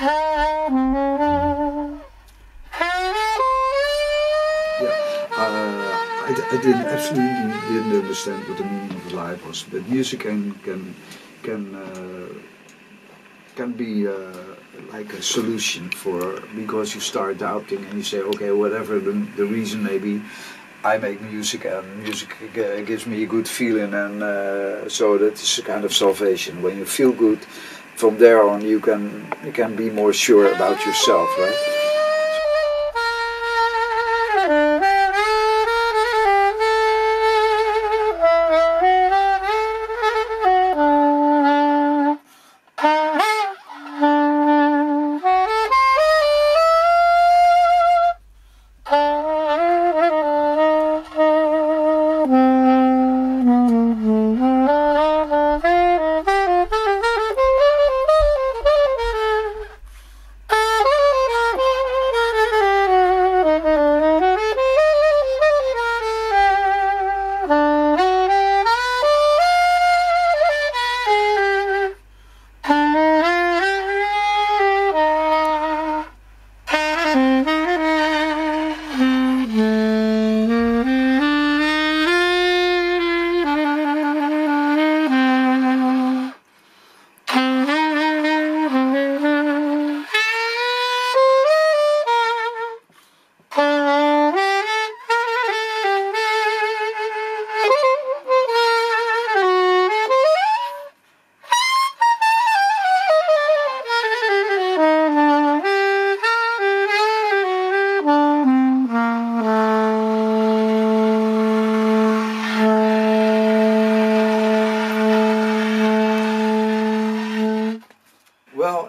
I didn't absolutely didn't understand what the meaning of life was, but music can be like a solution for, because you start doubting and you say, okay, whatever the reason may be, I make music and music gives me a good feeling, and so that's a kind of salvation. When you feel good, from there on you can be more sure about yourself, right?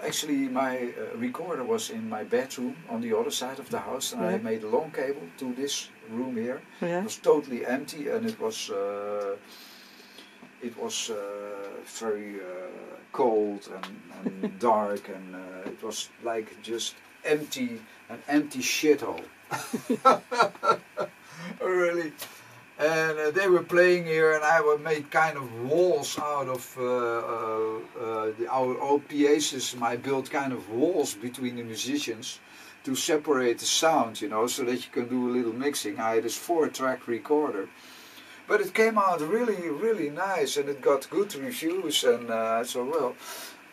Actually, my recorder was in my bedroom on the other side of the house, and I made a long cable to this room here. It was totally empty, and it was very cold and dark, and it was like just empty, an empty shithole. Really. And they were playing here, and I made kind of walls out of our old PA system. I built kind of walls between the musicians to separate the sound, you know, so that you can do a little mixing. I had this 4-track recorder, but it came out really, really nice, and it got good reviews. And I thought, well,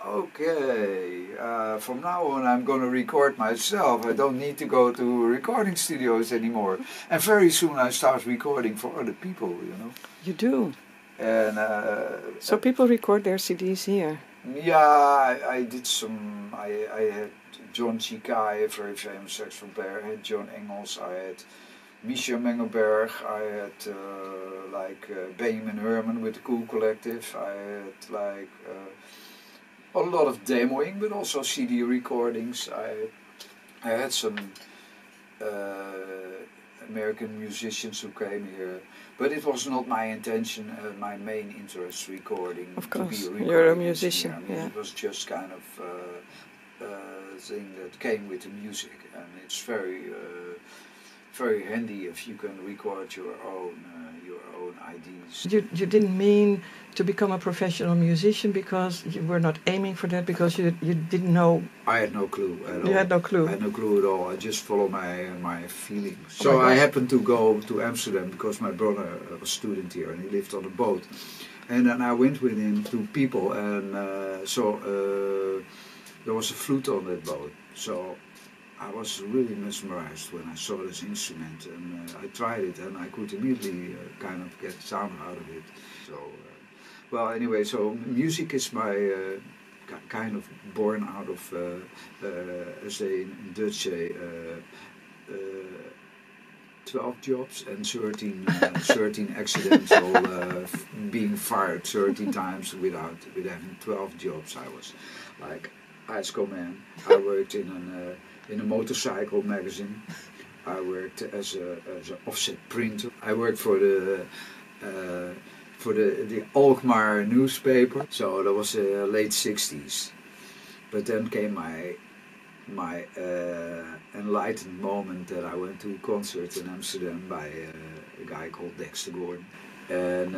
okay, from now on I'm going to record myself. I don't need to go to recording studios anymore. And very soon I start recording for other people, you know. You do? And so people record their CDs here? Yeah, I did some. I had John Chikai, a very famous saxophone player. I had John Engels. I had Misha Mengelberg. I had Benjamin Herman with the Cool Collective. I had like a lot of demoing, but also CD recordings. I had some American musicians who came here, but it was not my intention, my main interest, recording. Of course, to be a you're a musician. I mean, it was just kind of thing that came with the music, and it's very handy if you can record your own ideas. You didn't mean to become a professional musician because you were not aiming for that, because you didn't know. I had no clue at all. You had no clue. I had no clue at all. I just follow my feelings. So I happened to go to Amsterdam because my brother was a student here and he lived on a boat, and then I went with him to people, and there was a flute on that boat. So I was really mesmerized when I saw this instrument, and I tried it, and I could immediately kind of get sound out of it. So, well, anyway, so music is my kind of born out of, as they in Dutch say, 12 jobs and 13 accidental being fired 13 times with having 12 jobs. I was like ISCO man. I worked in a motorcycle magazine. I worked as an offset printer. I worked for the Alkmaar newspaper. So that was the late 60s. But then came my enlightened moment that I went to a concert in Amsterdam by a guy called Dexter Gordon. And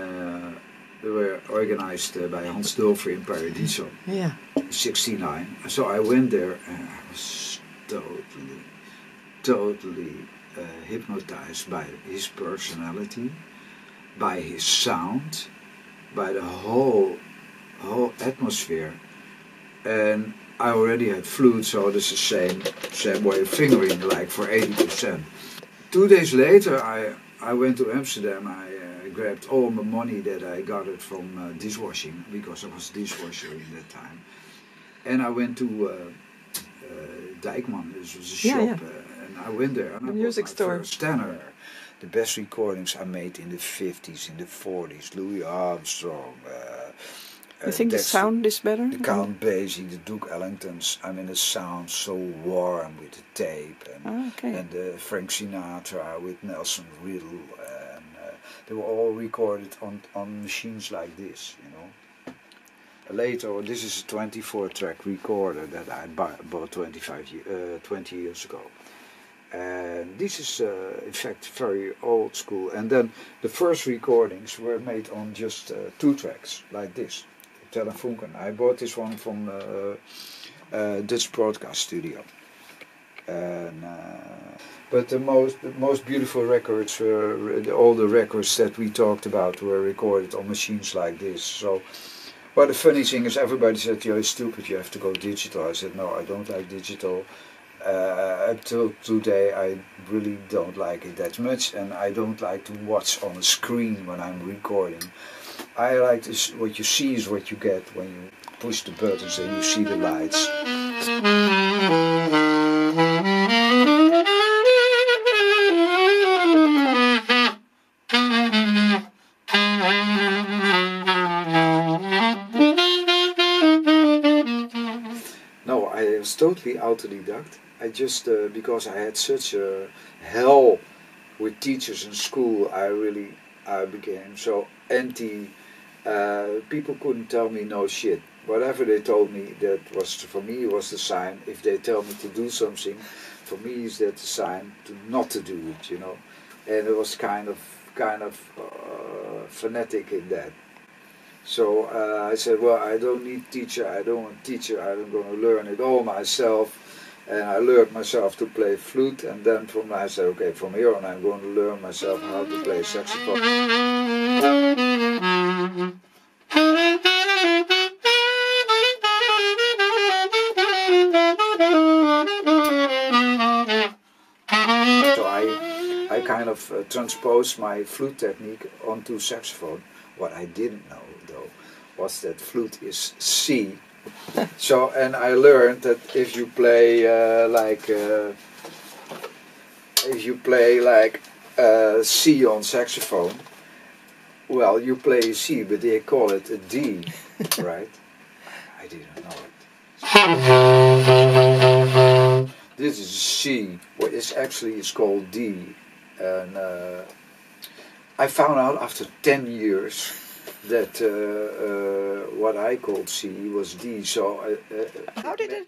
They were organized by Hans Dulfer in Paradiso. Yeah. 69. So I went there and I was totally hypnotized by his personality, by his sound, by the whole atmosphere. And I already had flute, so this is the same way of fingering, like for 80%. 2 days later, I went to Amsterdam. I grabbed all the money that I got it from dishwashing, because I was a dishwasher in that time. And I went to Dijkman, this was a shop, and I went there and I bought my first tenor. The best recordings I made in the 50s, in the 40s, Louis Armstrong. You think the sound is better? The Count Basie, the Duke Ellingtons. I mean, the sound so warm with the tape, and Frank Sinatra with Nelson Riddle, and they were all recorded on machines like this, you know. Later, this is a 24-track recorder that I bought 20 years ago. And this is, in fact, very old school. And then the first recordings were made on just 2 tracks, like this. Telefunken. I bought this one from Dutch Broadcast Studio. And, but the most beautiful records were, all the records that we talked about were recorded on machines like this. So, well, the funny thing is, everybody said, you're stupid, you have to go digital. I said, no, I don't like digital. Up till today, I really don't like it that much, and I don't like to watch on a screen when I'm recording. I like this, what you see is what you get when you push the buttons and you see the lights. No, I was totally autodidact. I just, because I had such a hell with teachers in school, I became so anti. People couldn't tell me no shit. Whatever they told me, that was, for me, was the sign. If they tell me to do something, for me is that the sign to not to do it, you know. And it was kind of fanatic in that. So I said, well, I don't need teacher, I don't want teacher, I'm going to learn it all myself. And I learned myself to play flute, and then I said, okay, from here on I'm going to learn myself how to play saxophone. So I kind of transposed my flute technique onto saxophone. What I didn't know, though, was that flute is C. So, and I learned that if you play C on saxophone, well, you play C, but they call it a D, right? I didn't know it. This is C, what is actually is called D, and I found out after 10 years that what I called C was D. So how did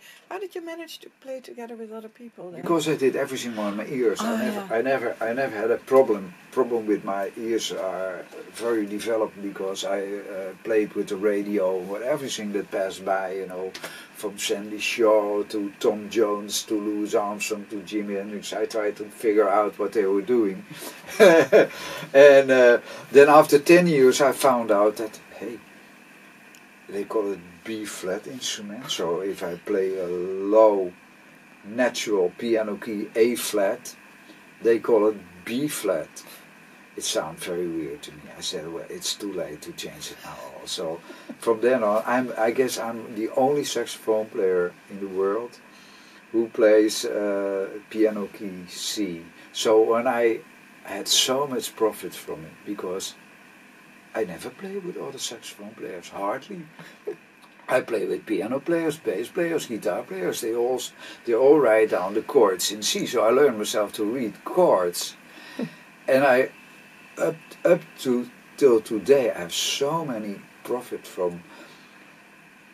you manage to play together with other people then? Because I did everything on my ears. I never had a problem with my ears are very developed, because I played with the radio, with everything that passed by, you know, from Sandy Shaw to Tom Jones to Louis Armstrong to Jimi Hendrix. I tried to figure out what they were doing. And then after 10 years I found out that, hey, they call it B-flat instrument. So if I play a low natural piano key A-flat, they call it B-flat. It sounds very weird to me. I said, well, it's too late to change it now. So from then on, I guess I'm the only saxophone player in the world who plays piano key C. So when I had so much profit from it, because I never play with other saxophone players, hardly. I play with piano players, bass players, guitar players. They all write down the chords in C. So I learned myself to read chords, and I up to till today I have so many profit from.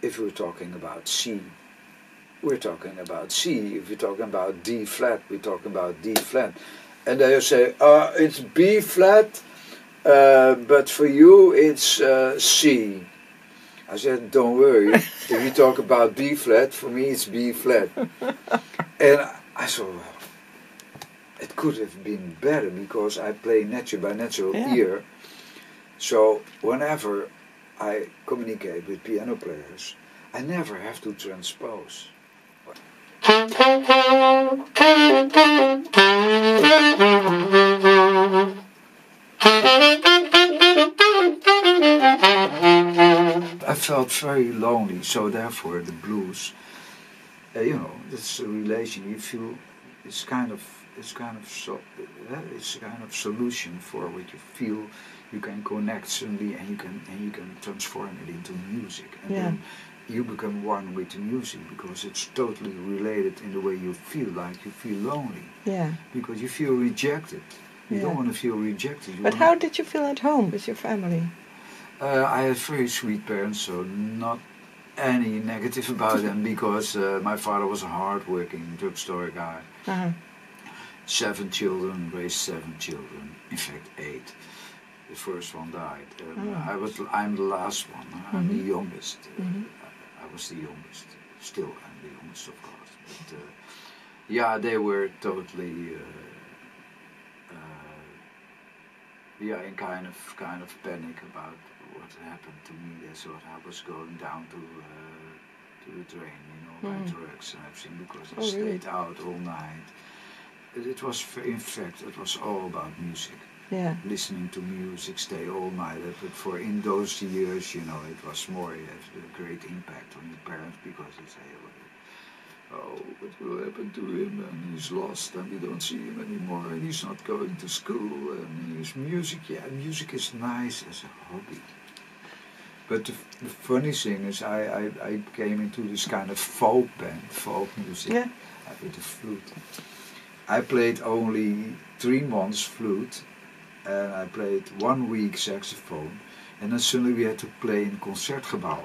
If we're talking about C, we're talking about C. If we're talking about D flat, we're talking about D flat. And they say, it's B flat. But for you it's C. I said, don't worry, if you talk about B flat, for me it's B flat. And I thought, well, it could have been better because I play by natural ear. So whenever I communicate with piano players, I never have to transpose. I felt very lonely, so therefore the blues, you know, it's a relation. You feel it's kind of solution for what you feel. You can connect suddenly, and you can transform it into music, and then you become one with the music because it's totally related in the way you feel. Like you feel lonely, because you feel rejected. You don't want to feel rejected. But how did you feel at home with your family? I had very sweet parents, so not any negative about them, because my father was a hard-working drugstore guy. 7 children, raised 7 children, in fact 8. The first one died. I'm the last one. I'm the youngest. I was the youngest. Still, I'm the youngest, of course. But yeah, they were totally in kind of panic about what happened to me. They thought I was going down to the drain, you know, by drugs and everything, because I stayed out all night. It was, in fact, it was all about music. Listening to music, stay all night. But for in those years, you know, it was more, it had a great impact on your parents, because they say, oh, what will happen to him, and he's lost, and we don't see him anymore, and he's not going to school, and his music, music is nice as a hobby. But the funny thing is, I came into this kind of folk band, folk music, with the flute. I played only 3 months flute, and I played 1 week saxophone, and then suddenly we had to play in Concertgebouw.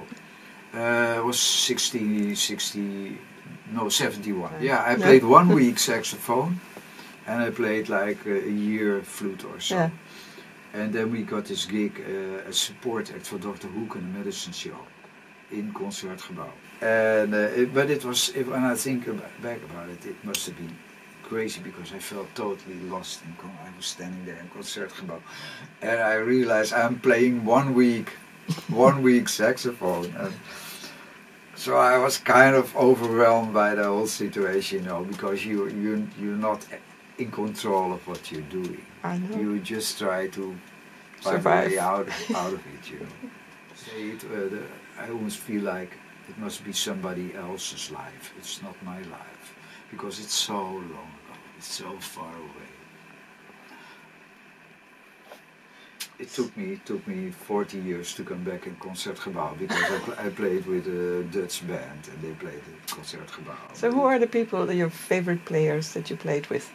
It was 71. Yeah, I played 1 week saxophone, and I played like a year flute or so. And then we got this gig, a support act for Dr. Hoek and the Medicine Show in Concertgebouw. And but it was, when I think back about it, it must have been crazy, because I felt totally lost. I was standing there in Concertgebouw, and I realized I'm playing 1 week, 1 week saxophone. And so I was kind of overwhelmed by the whole situation, you know, because you're not in control of what you're doing. I know. You just try to find a way out of it, you know. I almost feel like it must be somebody else's life. It's not my life, because it's so long ago. It's so far away. It took me 40 years to come back in Concertgebouw, because I played with a Dutch band, and they played at Concertgebouw. So who are the people, your favorite players that you played with?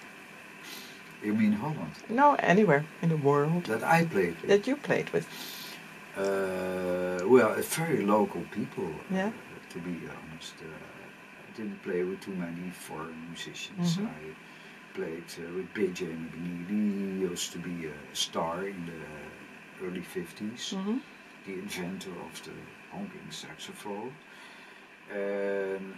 You mean Holland? No, anywhere in the world. That I played with? That you played with? Well, very local people, to be honest. I didn't play with too many foreign musicians. I played with BIg Jay McNeely. He used to be a star in the early 50s, the inventor of the honking saxophone. And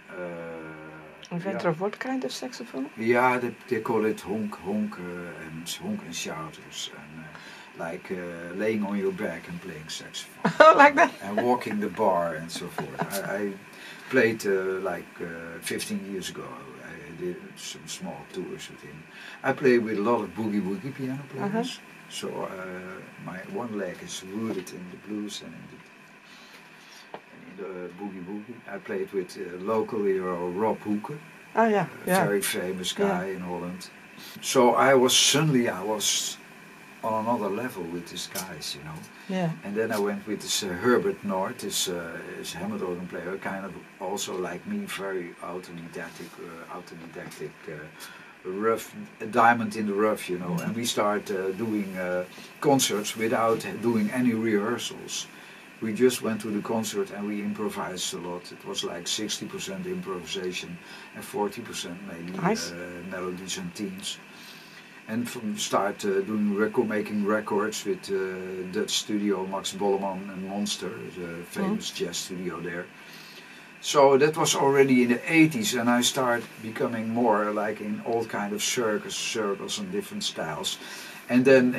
inventor of what kind of saxophone? Yeah, they call it honk and shouters, and like laying on your back and playing saxophone. Oh, like that? And walking the bar and so forth. I played like 15 years ago. I did some small tours with him. I played with a lot of boogie piano players. So my one leg is rooted in the blues and in the boogie. I played with local hero Rob Hoeken. Oh yeah, Very famous guy in Holland. So I was on another level with these guys, you know. Yeah. And then I went with this Herbert North, this Hammond organ player, kind of also like me, very autodidactic, rough, a diamond in the rough, you know. And we started doing concerts without doing any rehearsals. We just went to the concert and we improvised a lot. It was like 60% improvisation and 40% maybe melodies and themes. and start doing making records with Dutch studio Max Bolleman and Monster, the famous jazz studio there. So that was already in the 80s, and I started becoming more like in all kind of circles and different styles. And then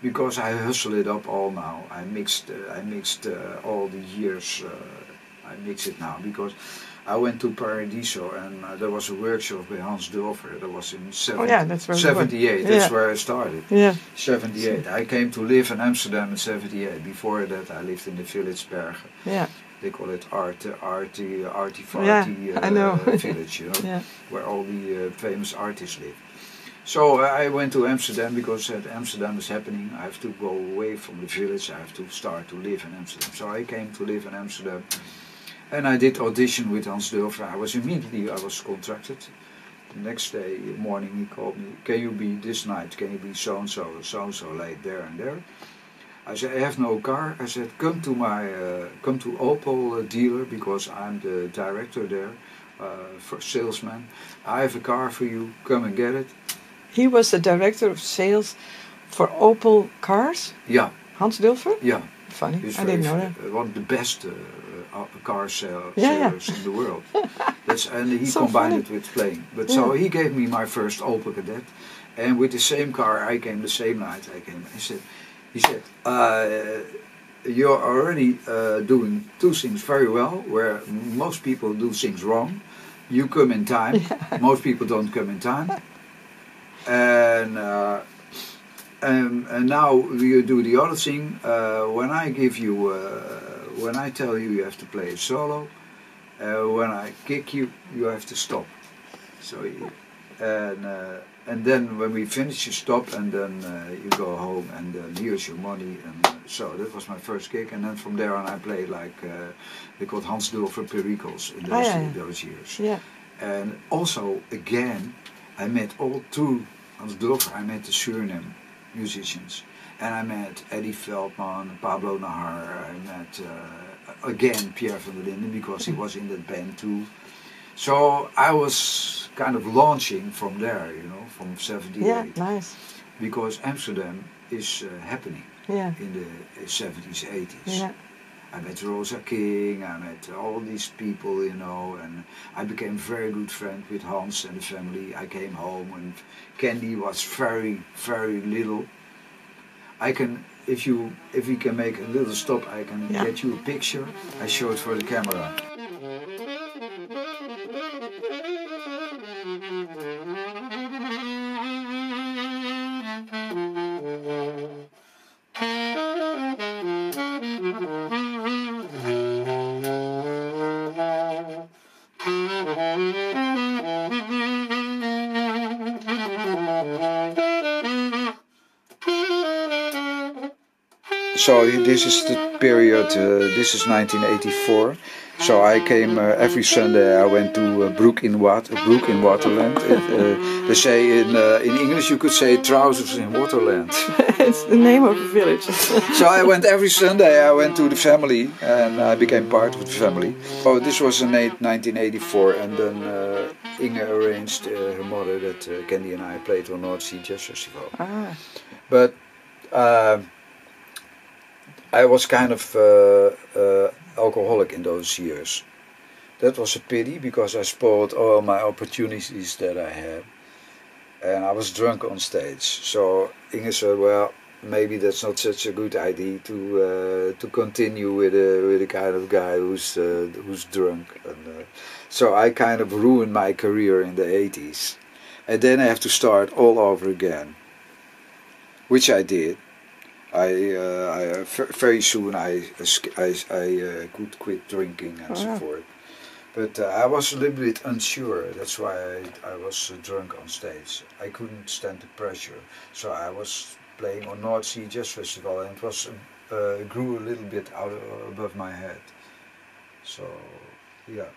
because I hustle it up all now, I mixed all the years. I mix it now because I went to Paradiso, and there was a workshop by Hans Dulfer. That was in 78. That's where I started. Yeah. 78. I came to live in Amsterdam in 78. Before that, I lived in the village Bergen. Yeah. They call it arty village, you know, where all the famous artists live. So I went to Amsterdam because Amsterdam is happening. I have to go away from the village. I have to start to live in Amsterdam. So I came to live in Amsterdam, and I did audition with Hans Dulfer. I was contracted. The next day morning he called me. Can you be this night? Can you be so and so late there and there? I said, I have no car. I said, come to Opel dealer because I'm the director there, for salesman. I have a car for you. Come and get it. He was the director of sales for Opel cars? Yeah. Hans Dulfer? Yeah. Funny. I didn't know that. One of the best car sellers in the world. And he combined it with playing. But so he gave me my first Opel Kadett, and with the same car I came the same night. He said, you're already doing two things very well, where most people do things wrong. You come in time. Most people don't come in time. And now you do the other thing. When I tell you have to play a solo, when I kick you, you have to stop. So and then when we finish, you stop, and then you go home, and then here's your money. And so that was my first gig, and then from there on I played like they called Hans Dulfer Pericles in those years. Yeah. And also again, I met all through Hans Dulfer. I met the Suriname musicians, and I met Eddie Veldman, Pablo Nahar. I met again Pierre van der Linden because he was in that band too. So I was kind of launching from there, you know, from 78. Yeah, nice. Because Amsterdam is happening in the 70s, 80s. Yeah. I met Rosa King, I met all these people, you know, and I became very good friend with Hans and the family. I came home and Candy was very, very little. I can, if we can make a little stop, I can get you a picture. I show it for the camera. So this is the period, this is 1984. So I came every Sunday. I went to Broek in Waterland. They say in English you could say trousers in Waterland. It's the name of the village. So I went every Sunday. I went to the family, and I became part of the family. Oh, this was in 1984, and then Inge arranged her mother that Candy and I played on North Sea Jazz Festival. Ah. But I was kind of alcoholic in those years. That was a pity because I spoiled all my opportunities that I had, and I was drunk on stage. So Inge said, "Well, maybe that's not such a good idea to continue with a kind of guy who's drunk." And so I kind of ruined my career in the 80s, and then I have to start all over again, which I did. Very soon I could quit drinking and so forth, but I was a little bit unsure. That's why I was drunk on stage. I couldn't stand the pressure, so I was playing on North Sea Jazz Festival, and it was grew a little bit out above my head. So yeah.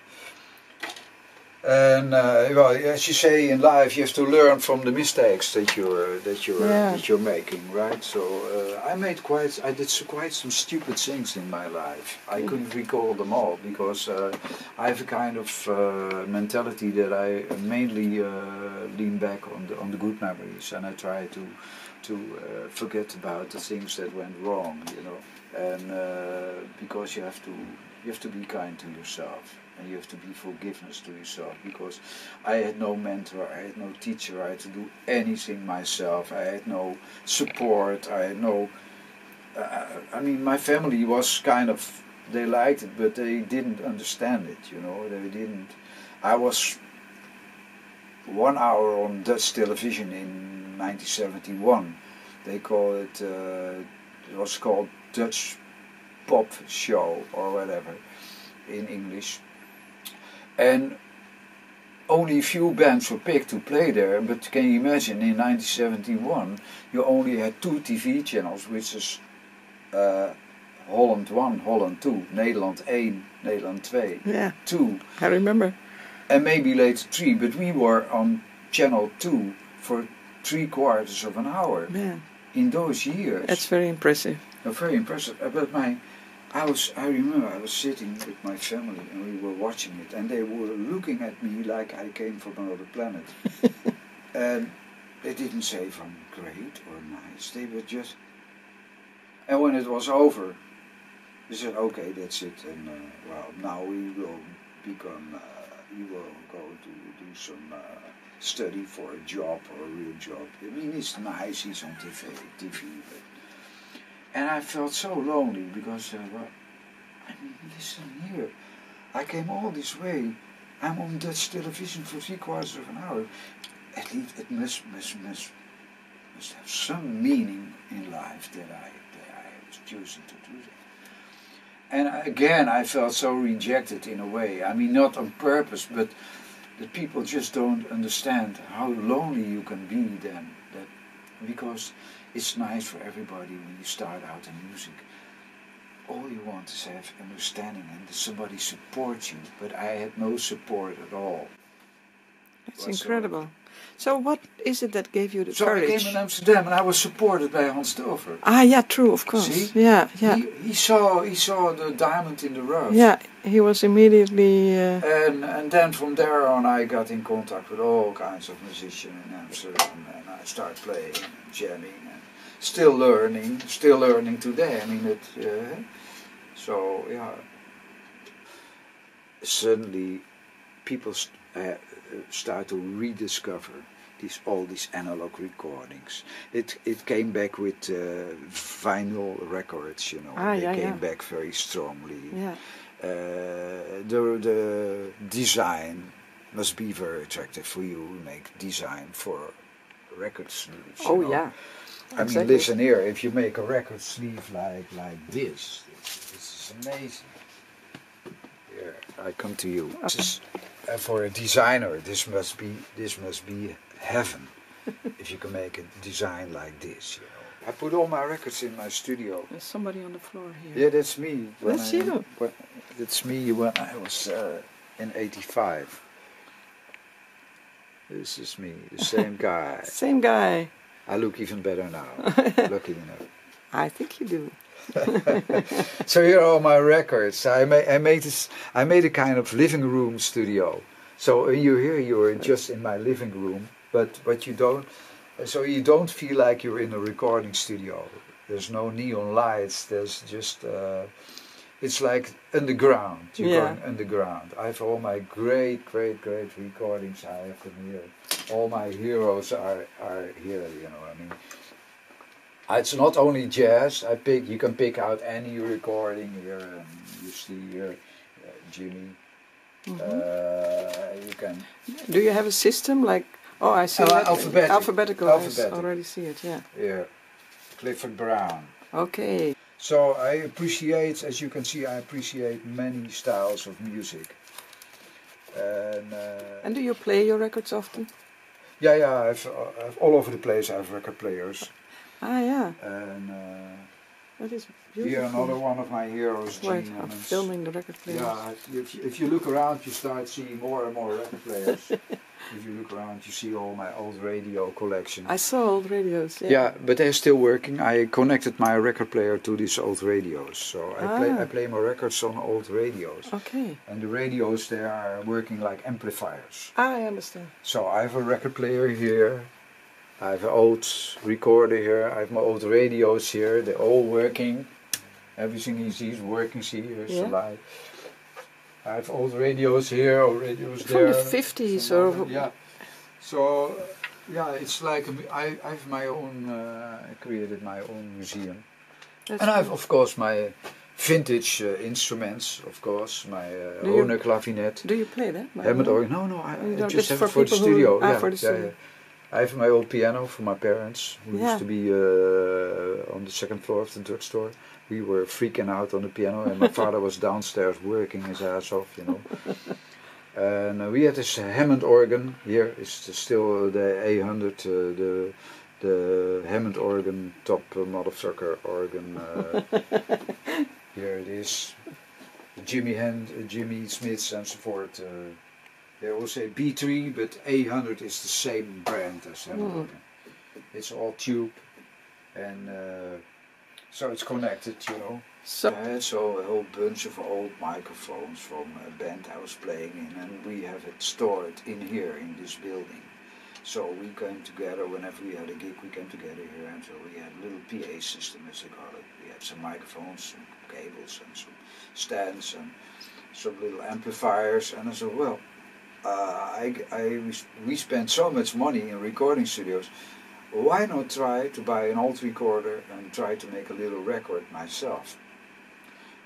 And well, as you say in life, you have to learn from the mistakes that you're making, right? So I did quite some stupid things in my life. I couldn't recall them all because I have a kind of mentality that I mainly lean back on the good memories, and I try to forget about the things that went wrong, you know. And because you have to be kind to yourself. And you have to be forgiveness to yourself, because I had no mentor, I had no teacher, I had to do anything myself, I had no support, I had no... I mean, my family was kind of... They liked it, but they didn't understand it, you know, they didn't... I was 1 hour on Dutch television in 1971. They call it... it was called Dutch Pop Show or whatever in English. And only a few bands were picked to play there, but can you imagine, in 1971 you only had 2 TV channels, which is Holland 1, Holland 2, Nederland 1, Nederland 2, yeah, 2. I remember. And maybe later 3, but we were on channel 2 for 3/4 of an hour. Yeah. In those years. That's very impressive. Very impressive. But I remember I was sitting with my family and we were watching it, and they were looking at me like I came from another planet. And they didn't say from great or nice, they were just... And when it was over, they said, okay, that's it, and well, now we will we will go to do some study for a job, or a real job. I mean, it's nice, he's on TV, but... And I felt so lonely because, well, I mean, listen here, I came all this way, I'm on Dutch television for 3/4 of an hour. At least it must have some meaning in life that I was choosing to do that. And again, I felt so rejected in a way. I mean, not on purpose, but that people just don't understand how lonely you can be then. Because it's nice for everybody when you start out in music. All you want is have understanding and that somebody supports you, but I had no support at all. That's incredible. So what is it that gave you the courage? So I came in Amsterdam and I was supported by Dulfer. Ah, yeah, true, of course. See? Yeah, yeah. He saw the diamond in the rough. Yeah, he was immediately... And then from there on I got in contact with all kinds of musicians in Amsterdam, and I started playing and jamming and still learning today. I mean, so yeah. Suddenly people start to rediscover all these analog recordings. It came back with vinyl records, you know. They came back very strongly. Yeah. The design must be very attractive for you. Make design for record sleeves. Oh, yeah. I mean, listen here. If you make a record sleeve like this is amazing. Here, I come to you. This is, for a designer, this must be heaven. If you can make a design like this, you know. I put all my records in my studio. There's somebody on the floor here. Yeah, that's me. That's you. That's me when I was in '85. This is me, the same guy. Same guy. I look even better now. Lucky enough. I think you do. So here are all my records. I made a kind of living room studio. So when you're here, you're just in my living room, but you don't. So you don't feel like you're in a recording studio. There's no neon lights. There's just. It's like underground. You're going underground. I have all my great recordings. I have them here. All my heroes are here. You know, I mean. It's not only jazz. You can pick out any recording here. You see here, Jimmy. You can. Do you have a system like? Oh, I see. Alphabetical. I already see it. Yeah. Yeah. Clifford Brown. Okay. So I appreciate, as you can see, many styles of music. And do you play your records often? Yeah. I've all over the place. I have record players. Ah, yeah. And That is beautiful. Here another one of my heroes, Wait, Gene I'm Hammond's. filming the record players. Yeah, if you look around, you start seeing more and more record players. If you look around, you see all my old radio collection. I saw old radios. Yeah. Yeah, but they're still working. I connected my record player to these old radios, so I play my records on old radios. Okay. And the radios, they are working like amplifiers. I understand. So I have a record player here. I have an old recorder here. I have my old radios here. They're all working. Everything is working. See, here's the light. I have old radios here, old radios there. From the 50s or... Yeah. So, yeah, it's like I have my own, I created my own museum. That's and I have, of course, my vintage instruments, of course, my Hohner clavinet. Do you play that? Hammond organ. No, I just have for it for the studio. for the studio. Yeah. I have my old piano for my parents, who used to be on the second floor of the drugstore. We were freaking out on the piano, and my father was downstairs working his ass off, you know. And we had this Hammond organ. Here is still the A100, the Hammond organ, top motherfucker organ. Here it is. Jimmy Smiths and so forth. They all say B3, but A100 is the same brand as Hammond organ. It's all tube, and so it's connected, you know. So a whole bunch of old microphones from a band I was playing in, and we have it stored in here, in this building. So we came together, whenever we had a gig, we came together here, and so we had a little PA system, as they call it. We had some microphones, some cables, and some stands, and some little amplifiers, and I said, well, we spent so much money in recording studios, why not try to buy an old recorder and try to make a little record myself?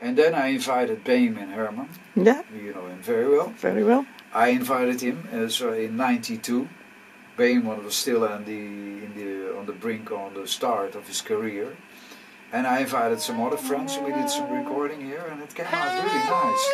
And then I invited Beam and Herman. Yeah. You know him very well. Very well. I invited him so in '92. Beam was still on the brink, on the start of his career. And I invited some other friends, and we did some recording here, and it came out really nice.